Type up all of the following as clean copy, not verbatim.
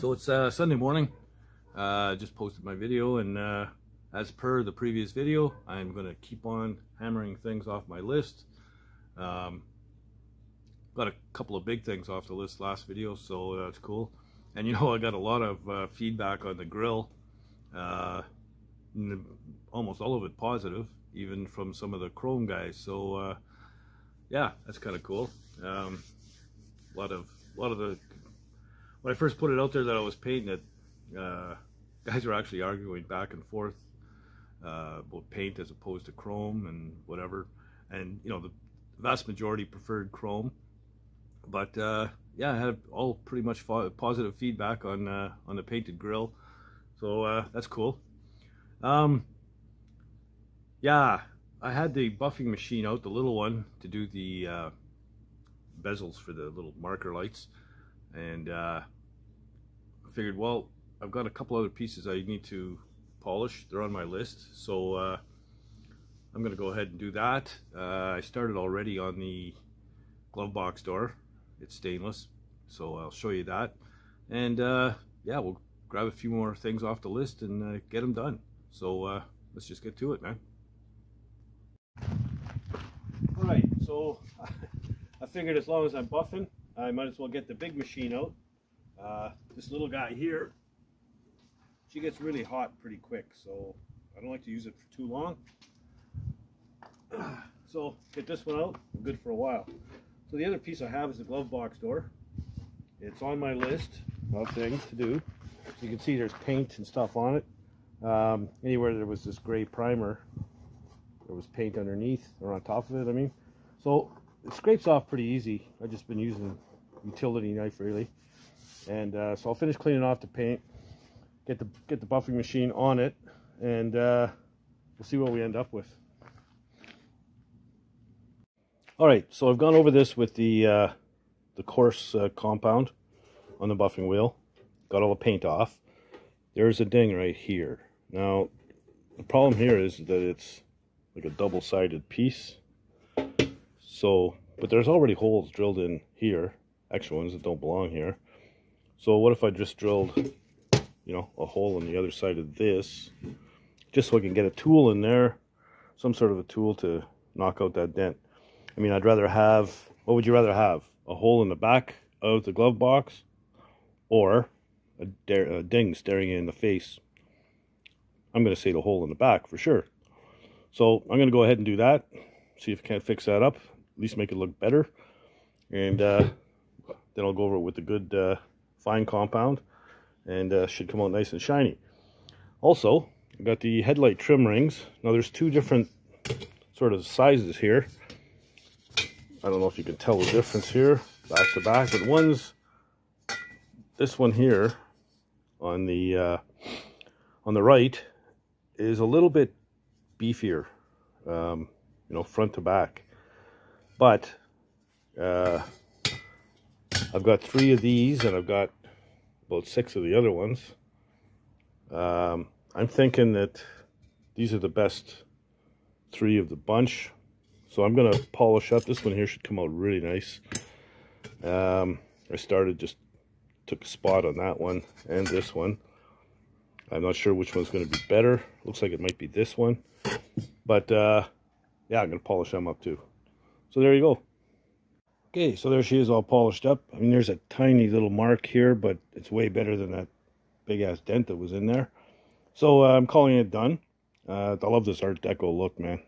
So it's Sunday morning. Just posted my video, and as per the previous video, I'm going to keep on hammering things off my list. Got a couple of big things off the list last video, so that's cool. And you know, I got a lot of feedback on the grill, almost all of it positive, even from some of the chrome guys. So yeah, that's kind of cool. A lot of the, when I first put it out there that I was painting it, guys were actually arguing back and forth about paint as opposed to chrome and whatever. And you know, the vast majority preferred chrome, but yeah, I had all pretty much positive feedback on the painted grill, so that's cool. Yeah, I had the buffing machine out, the little one, to do the bezels for the little marker lights, and I figured, well, I've got a couple other pieces I need to polish. They're on my list, so I'm gonna go ahead and do that. I started already on the glove box door. It's stainless, so I'll show you that. And yeah, we'll grab a few more things off the list and get them done. So let's just get to it, man. Alright, so I figured as long as I'm buffing, I might as well get the big machine out. This little guy here, she gets really hot pretty quick, so I don't like to use it for too long. So get this one out, I'm good for a while. So the other piece I have is the glove box door. It's on my list of things to do. So you can see there's paint and stuff on it. Anywhere there was this gray primer, there was paint underneath or on top of it, I mean. So it scrapes off pretty easy. I've just been using utility knife really. And so I'll finish cleaning off the paint, get the buffing machine on it, and we'll see what we end up with. All right, so I've gone over this with the coarse compound on the buffing wheel. Got all the paint off. There's a ding right here. Now, the problem here is that it's like a double-sided piece. So, but there's already holes drilled in here, extra ones that don't belong here. So what if I just drilled, you know, a hole on the other side of this, just so I can get a tool in there, some sort of a tool to knock out that dent. I mean, I'd rather have, what would you rather have? A hole in the back of the glove box, or a ding staring you in the face? I'm going to say the hole in the back for sure. So I'm going to go ahead and do that, see if I can't fix that up, at least make it look better. And then I'll go over it with the good fine compound, and should come out nice and shiny. Also, I've got the headlight trim rings. Now there's two different sort of sizes here. I don't know if you can tell the difference here, back to back, but this one here on the right is a little bit beefier, you know, front to back. But I've got 3 of these, and I've got about 6 of the other ones. I'm thinking that these are the best 3 of the bunch. So I'm going to polish up. This one here should come out really nice. I took a spot on that one and this one. I'm not sure which one's going to be better. Looks like it might be this one. But yeah, I'm going to polish them up too. So there you go. Okay, so there she is, all polished up. I mean, there's a tiny little mark here, but it's way better than that big ass dent that was in there. So I'm calling it done. I love this Art Deco look, man.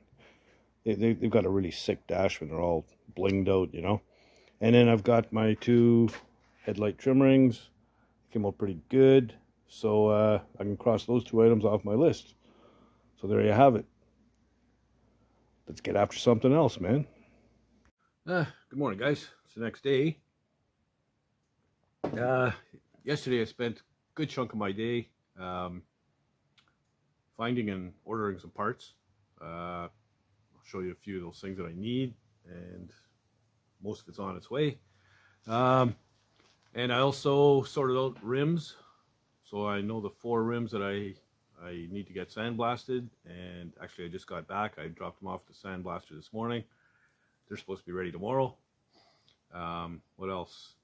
They've got a really sick dash when they're all blinged out, you know. And then I've got my 2 headlight trim rings. Came out pretty good. So I can cross those 2 items off my list. So there you have it. Let's get after something else, man. Good morning, guys. It's the next day. Yesterday I spent a good chunk of my day finding and ordering some parts. I'll show you a few of those things that I need, and most of it's on its way. And I also sorted out rims, so I know the 4 rims that I need to get sandblasted. And actually I just got back. I dropped them off the sandblaster this morning. They're supposed to be ready tomorrow. What else?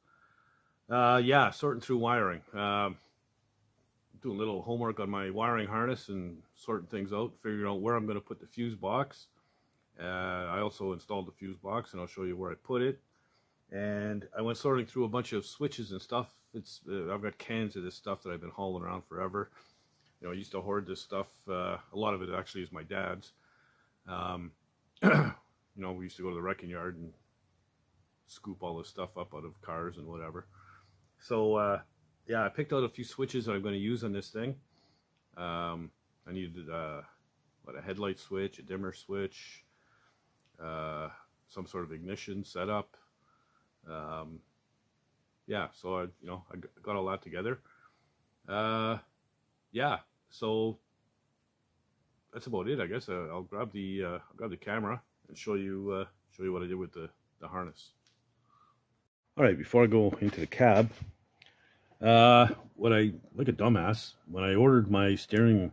Yeah, sorting through wiring. Doing a little homework on my wiring harness and sorting things out, figuring out where I'm going to put the fuse box. I also installed the fuse box, and I'll show you where I put it. And I went sorting through a bunch of switches and stuff. I've got cans of this stuff that I've been hauling around forever. You know, I used to hoard this stuff. A lot of it actually is my dad's. You know, we used to go to the wrecking yard and scoop all this stuff up out of cars and whatever. So yeah, I picked out a few switches that I'm going to use on this thing. I needed a headlight switch, a dimmer switch, some sort of ignition setup. Yeah, so I got all that together. Yeah, so that's about it, I guess. I'll grab the camera and show you what I did with the harness. All right, before I go into the cab, like a dumbass, when I ordered my steering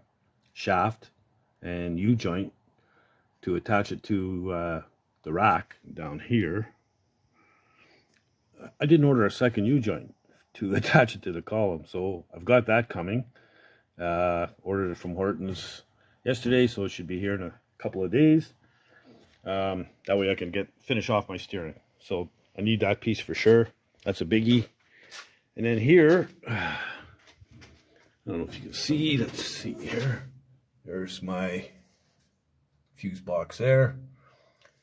shaft and U-joint to attach it to the rack down here, I didn't order a second U-joint to attach it to the column, so I've got that coming. Ordered it from Horton's yesterday, so it should be here in a couple of days. That way I can finish off my steering. So I need that piece for sure. That's a biggie. And then here, I don't know if you can see, let's see here. There's my fuse box there.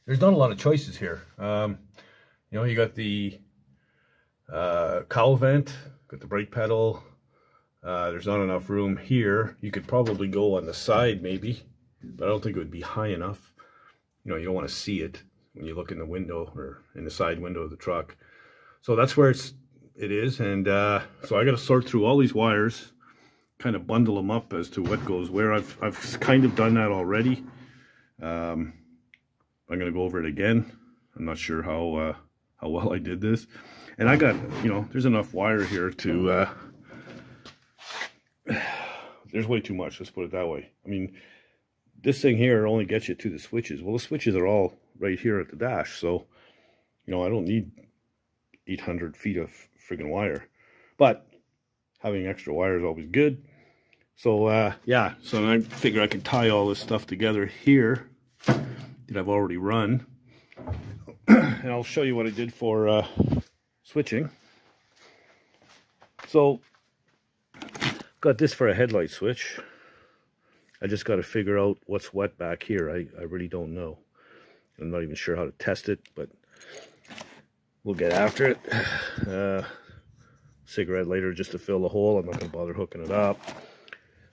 There's not a lot of choices here. You know, you got the cowl vent, got the brake pedal. There's not enough room here. You could probably go on the side maybe, but I don't think it would be high enough. You know, you don't want to see it when you look in the window or in the side window of the truck. So that's where it is. And so I got to sort through all these wires, kind of bundle them up as to what goes where. I've kind of done that already. I'm going to go over it again. I'm not sure how well I did this. And I got, you know, there's enough wire here to, there's way too much, let's put it that way. I mean, this thing here only gets you to the switches. Well, the switches are all right here at the dash, so, you know, I don't need 800 feet of friggin' wire. But having extra wire is always good. So, yeah, so I figure I can tie all this stuff together here that I've already run. And I'll show you what I did for switching. So, got this for a headlight switch. I just got to figure out what's what back here. I really don't know. I'm not even sure how to test it, but we'll get after it. Cigarette lighter just to fill the hole. I'm not going to bother hooking it up.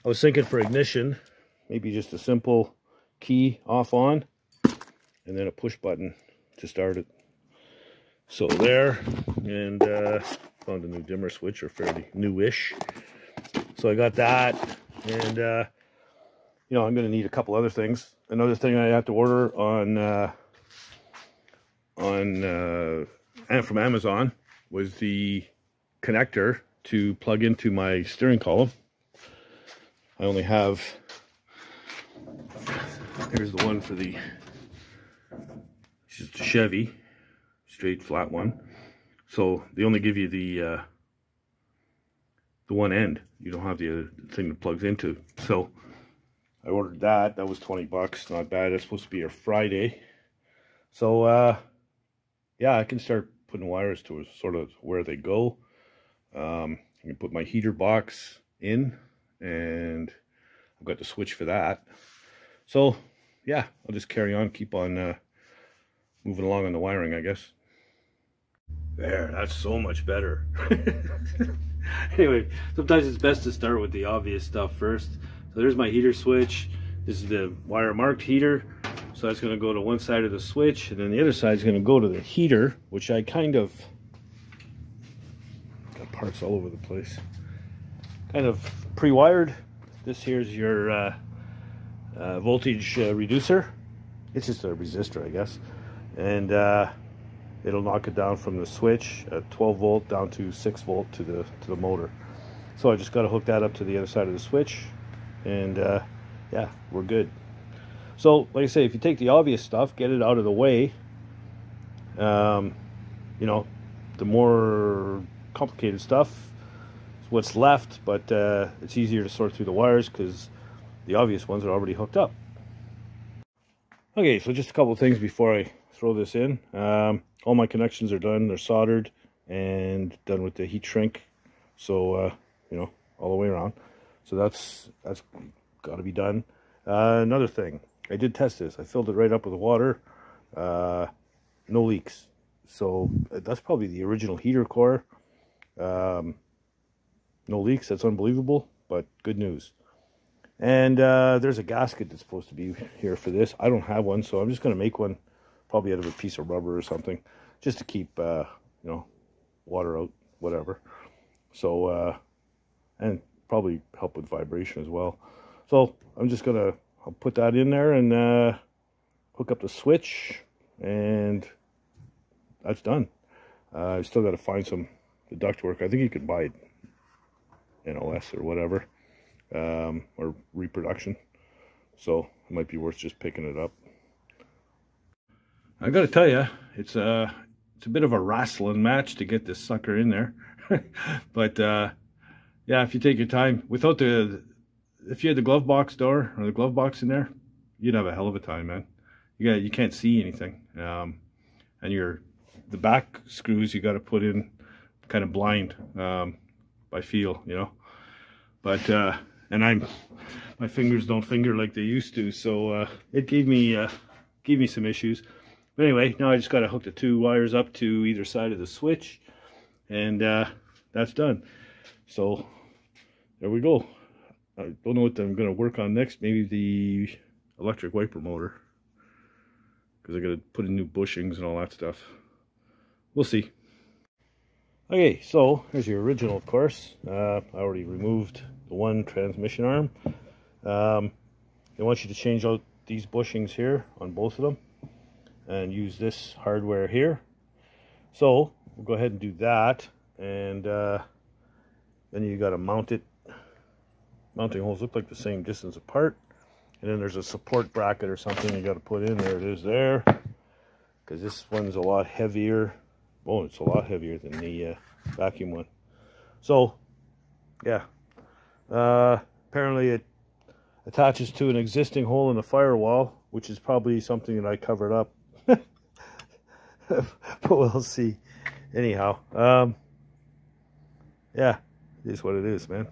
I was thinking for ignition, maybe just a simple key off on, and then a push button to start it. So there, and found a new dimmer switch, or fairly newish. So I got that, and you know, I'm going to need a couple other things. Another thing I have to order and from Amazon was the connector to plug into my steering column. I only have, here's the one for the, it's just a Chevy, straight flat one. So they only give you the one end. You don't have the thing that plugs into. So I ordered that. That was 20 bucks. Not bad. It's supposed to be here Friday. So yeah, I can start putting wires to sort of where they go. I can put my heater box in, and I've got the switch for that. So yeah, I'll just carry on, keep on moving along on the wiring, I guess. There, that's so much better. Anyway, sometimes it's best to start with the obvious stuff first. So there's my heater switch. This is the wire marked heater. So that's going to go to one side of the switch, and then the other side is going to go to the heater, which I kind of got parts all over the place. Kind of pre-wired. This here's your voltage reducer. It's just a resistor, I guess. And it'll knock it down from the switch at 12 volt down to 6 volt to the motor. So I just got to hook that up to the other side of the switch, and yeah, we're good. So like I say, if you take the obvious stuff, get it out of the way, you know, the more complicated stuff. It's what's left, but it's easier to sort through the wires because the obvious ones are already hooked up. Okay, so just a couple of things before I throw this in. All my connections are done. They're soldered and done with the heat shrink. So, you know, all the way around. So that's got to be done. Another thing, I did test this. I filled it right up with water. No leaks. So that's probably the original heater core. No leaks. That's unbelievable, but good news. And there's a gasket that's supposed to be here for this. I don't have one, so I'm just going to make one, probably out of a piece of rubber or something, just to keep, you know, water out, whatever. So, and probably help with vibration as well. So I'm just going to, I'll put that in there and hook up the switch, and that's done. I still got to find the ductwork. I think you can buy it NLS or whatever. Or reproduction, so it might be worth just picking it up. I gotta tell you, it's a bit of a wrestling match to get this sucker in there. But yeah, if you take your time, without if you had the glove box door or the glove box in there, you'd have a hell of a time, man. You can't see anything, and the back screws you got to put in kind of blind by feel, you know. But and my fingers don't finger like they used to, so it gave me some issues. But anyway, now I just got to hook the two wires up to either side of the switch, and that's done. So there we go. I don't know what I'm going to work on next. Maybe the electric wiper motor, because I got to put in new bushings and all that stuff. We'll see. Okay, so here's your original, of course. I already removed the one transmission arm. They want you to change out these bushings here on both of them and use this hardware here. So we'll go ahead and do that, and then you got to mount it. Mounting holes look like the same distance apart, and then there's a support bracket or something you got to put in. There it is there, because this one's a lot heavier. Oh, it's a lot heavier than the vacuum one. So yeah, apparently it attaches to an existing hole in the firewall, which is probably something that I covered up. But we'll see. Anyhow, yeah, it is what it is, man.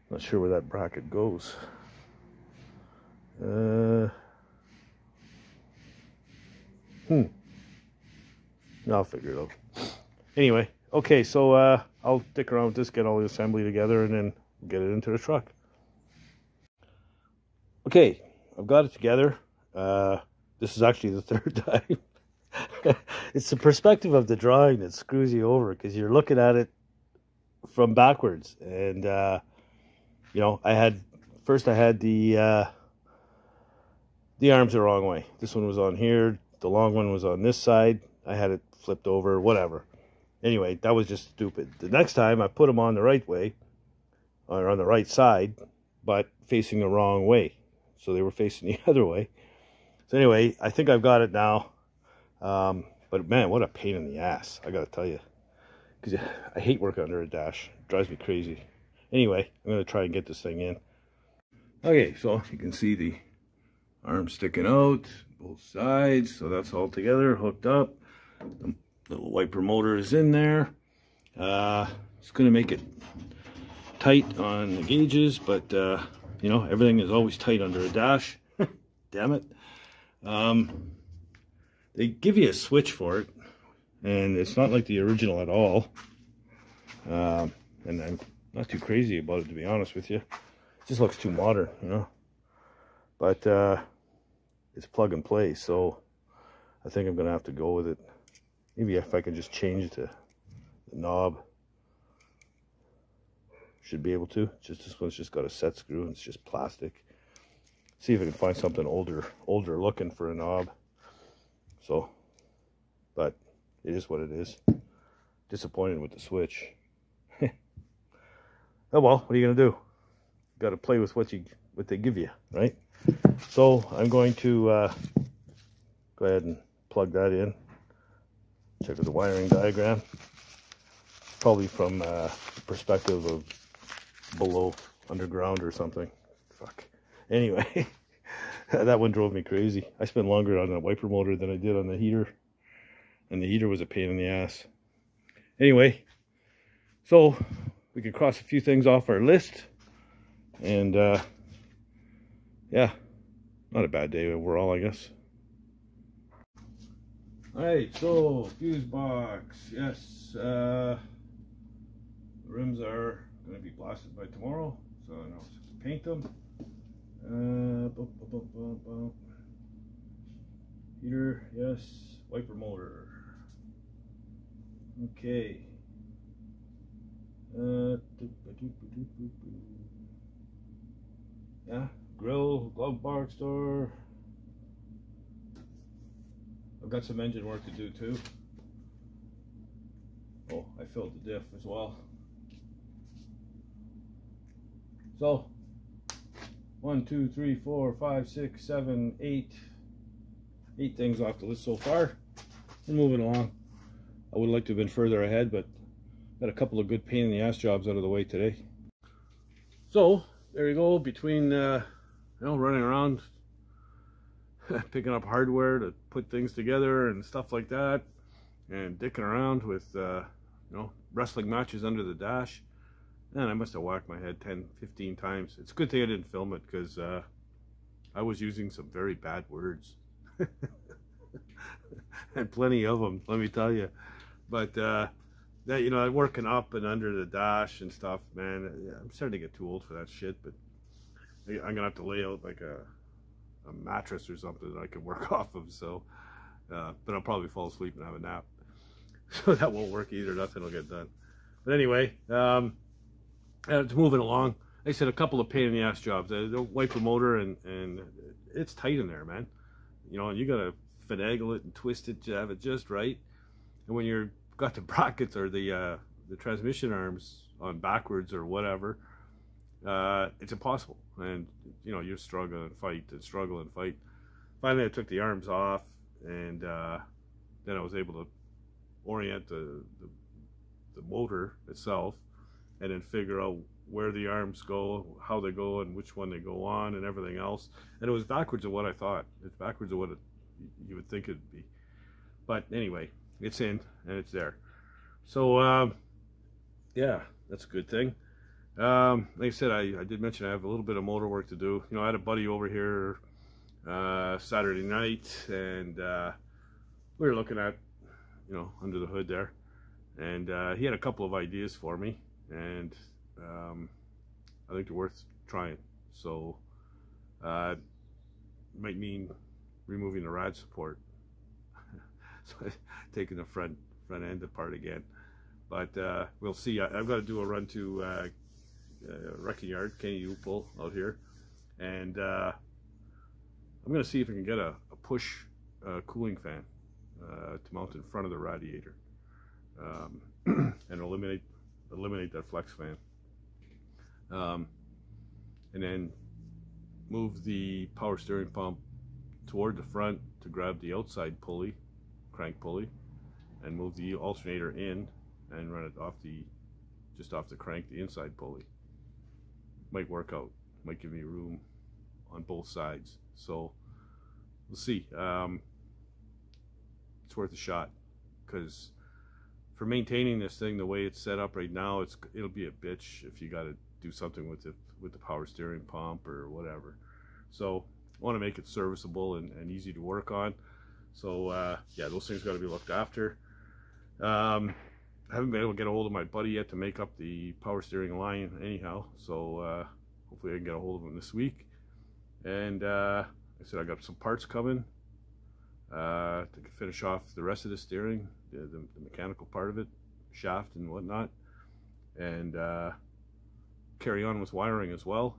Not sure where that bracket goes. I'll figure it out. Anyway, okay, so I'll stick around with this, get all the assembly together, and then get it into the truck. Okay, I've got it together. This is actually the third time. It's the perspective of the drawing that screws you over, because you're looking at it from backwards. And, you know, I had the arms the wrong way. This one was on here. The long one was on this side. I had it flipped over, whatever. Anyway, that was just stupid. The next time I put them on the right way, or on the right side, but facing the wrong way. So they were facing the other way. So anyway, I think I've got it now. But man, what a pain in the ass, I gotta tell you. Because I hate working under a dash. It drives me crazy. Anyway, I'm gonna try and get this thing in. Okay, so you can see the arm sticking out, both sides. So that's all together, hooked up. The little wiper motor is in there. It's going to make it tight on the gauges, but you know, everything is always tight under a dash. Damn it. They give you a switch for it, and it's not like the original at all. And I'm not too crazy about it, to be honest with you. It just looks too modern, you know. But it's plug and play, so I think I'm going to have to go with it. Maybe if I can just change the knob. Should be able to. Just this one's just got a set screw and it's just plastic. See if I can find something older looking for a knob. So, but it is what it is. Disappointed with the switch. Oh well, what are you gonna do? Got to play with what they give you, right? So I'm going to go ahead and plug that in. Check out the wiring diagram. probably from the perspective of below, underground or something. Fuck. Anyway, that one drove me crazy. I spent longer on the wiper motor than I did on the heater. And the heater was a pain in the ass. Anyway, so we could cross a few things off our list. And yeah, not a bad day overall, I guess. Alright, so fuse box. Yes, the rims are going to be blasted by tomorrow, so I know to paint them. Heater, yes. Wiper motor. Okay. Yeah, grill, glove box door. I've got some engine work to do too. Oh, I filled the diff as well. So 1, 2, 3, 4, 5, 6, 7, 8 things off the list so far. We're moving along. I would like to have been further ahead, but got a couple of good pain in the ass jobs out of the way today. So there you go, between you know, running around picking up hardware to put things together and stuff like that, and dicking around with you know, wrestling matches under the dash, and I must have whacked my head 10-15 times. It's a good thing I didn't film it, because I was using some very bad words and plenty of them, let me tell you. But that, you know, working up and under the dash and stuff, man, I'm starting to get too old for that shit. But I'm gonna have to lay out like a mattress or something that I can work off of. So but I'll probably fall asleep and have a nap, so that won't work either. Nothing will get done. But anyway, it's moving along. Like I said, a couple of pain in the ass jobs. The wiper motor, and it's tight in there, man. You know, and you gotta finagle it and twist it to have it just right. And when you're got the brackets or the transmission arms on backwards or whatever, it's impossible. And you know, you're struggling and fight and struggle and fight. Finally, I took the arms off, and then I was able to orient the motor itself, and then figure out where the arms go, how they go, and which one they go on, and everything else. And it was backwards of what I thought. It's backwards of what you would think it'd be. But anyway, it's in and it's there. So yeah, that's a good thing. Like I said, I did mention I have a little bit of motor work to do. You know, I had a buddy over here Saturday night, and we were looking at, you know, under the hood there, and he had a couple of ideas for me, and I think they're worth trying. So might mean removing the rad support, so taking the front end apart again. But we'll see. I've got to do a run to wrecking yard, Kenny Upel out here, and I'm going to see if I can get a push cooling fan to mount in front of the radiator, and eliminate that flex fan, and then move the power steering pump toward the front to grab the outside pulley, crank pulley, and move the alternator in and run it off just off the crank, the inside pulley. Might work out, might give me room on both sides. So we'll see. It's worth a shot, because for maintaining this thing the way it's set up right now, it'll be a bitch if you got to do something with the power steering pump or whatever. So I want to make it serviceable and easy to work on. So yeah, those things got to be looked after. I haven't been able to get a hold of my buddy yet to make up the power steering line anyhow, so hopefully I can get a hold of him this week. And I said I got some parts coming to finish off the rest of the steering, the mechanical part of it, shaft and whatnot, and carry on with wiring as well.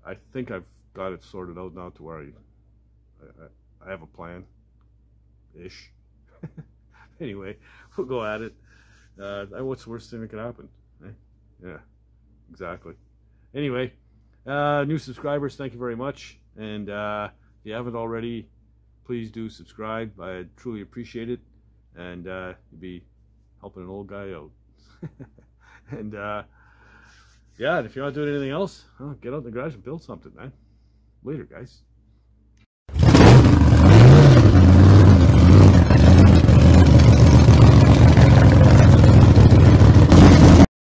I think I've got it sorted out now to where I have a plan-ish. Anyway, we'll go at it. What's the worst thing that could happen? Eh? Yeah, exactly. Anyway, new subscribers, thank you very much. And if you haven't already, please do subscribe. I truly appreciate it. And you'd be helping an old guy out. And yeah, and if you're not doing anything else, get out in the garage and build something, man. Later, guys.